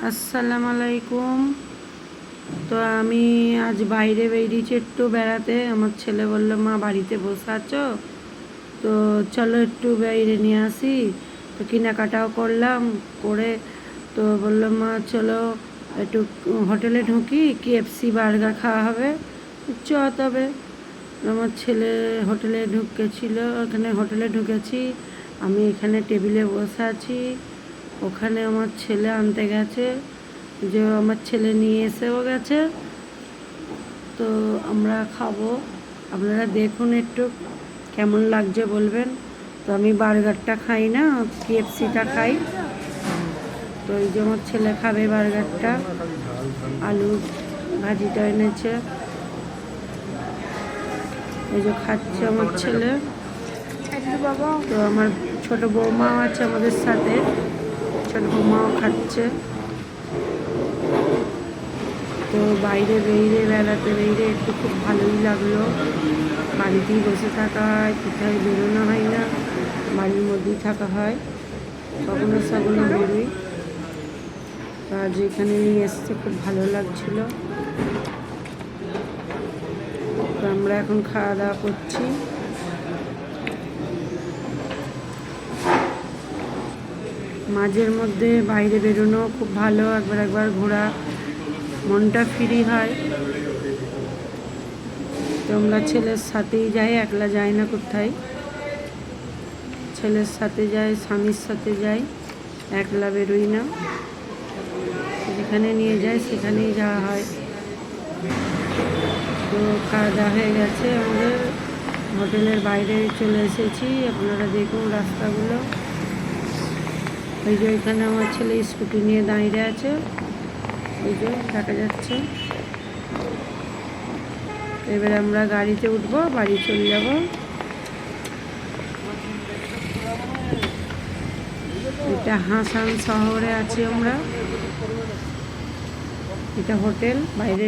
আসসালামু আলাইকুম। তো আমি আজ বাইরে বেরিয়েছি একটু বেড়াতে। আমার ছেলে বলল, মা বাড়িতে বসে আছো, তো চলো একটু বাইরে নিয়ে আসি। তো কেনাকাটাও করলাম, করে তো বললো, মা চলো একটু হোটেলে ঢুকি, KFC বার্গার খাওয়া হবে, চ তবে। আমার ছেলে হোটেলে ঢুকেছিল, ওখানে হোটেলে ঢুকেছি, আমি এখানে টেবিলে বসে আছি, ওখানে আমার ছেলে আনতে গেছে, যে আমার ছেলে নিয়ে এসেও গেছে। তো আমরা খাবো, আপনারা দেখুন একটু কেমন লাগছে বলবেন। তো আমি বার্গারটা খাই না, KFCটা খাই। তো এই যে আমার ছেলে খাবে বার্গারটা, আলু ভাজিটা এনেছে, এই যে খাচ্ছে আমার ছেলে। তো আমার ছোট বৌমাও আছে আমাদের সাথে, ছোট বৌমাও খাচ্ছে। তো বাইরে বেড়াতে একটু খুব ভালোই লাগলো। বাড়িতেই বসে থাকা হয়, কোথায় বেরোনো হয় না, বাড়ির মধ্যেই থাকা হয়, কখনো সখনো বেরোই। তো আজ এখানে নিয়ে এসছে, খুব ভালো লাগছিল। তো আমরা এখন খাওয়া দাওয়া করছি। মাঝের মধ্যে বাইরে বেরোনো খুব ভালো, একবার ঘোরা, মনটা ফ্রি হয়। তো আমরা ছেলের সাথেই যাই, একলা যাই না কোথায়, ছেলের সাথে যাই, স্বামীর সাথে যাই, একলা বেরোই না। যেখানে নিয়ে যায় সেখানেই যাওয়া হয়। তো খাওয়া দাওয়া হয়ে গেছে, আমাদের হোটেলের বাইরে চলে এসেছি। আপনারা দেখুন রাস্তাগুলো। ওই যে ওইখানে আমার ছেলে স্কুটি নিয়ে দাঁড়িয়ে আছে, ওই যে দেখা যাচ্ছে। এবারে আমরা গাড়িতে উঠবো, বাড়ি চলে যাব। এটা হাসান শহরে আছি আমরা, এটা হোটেল বাইরে।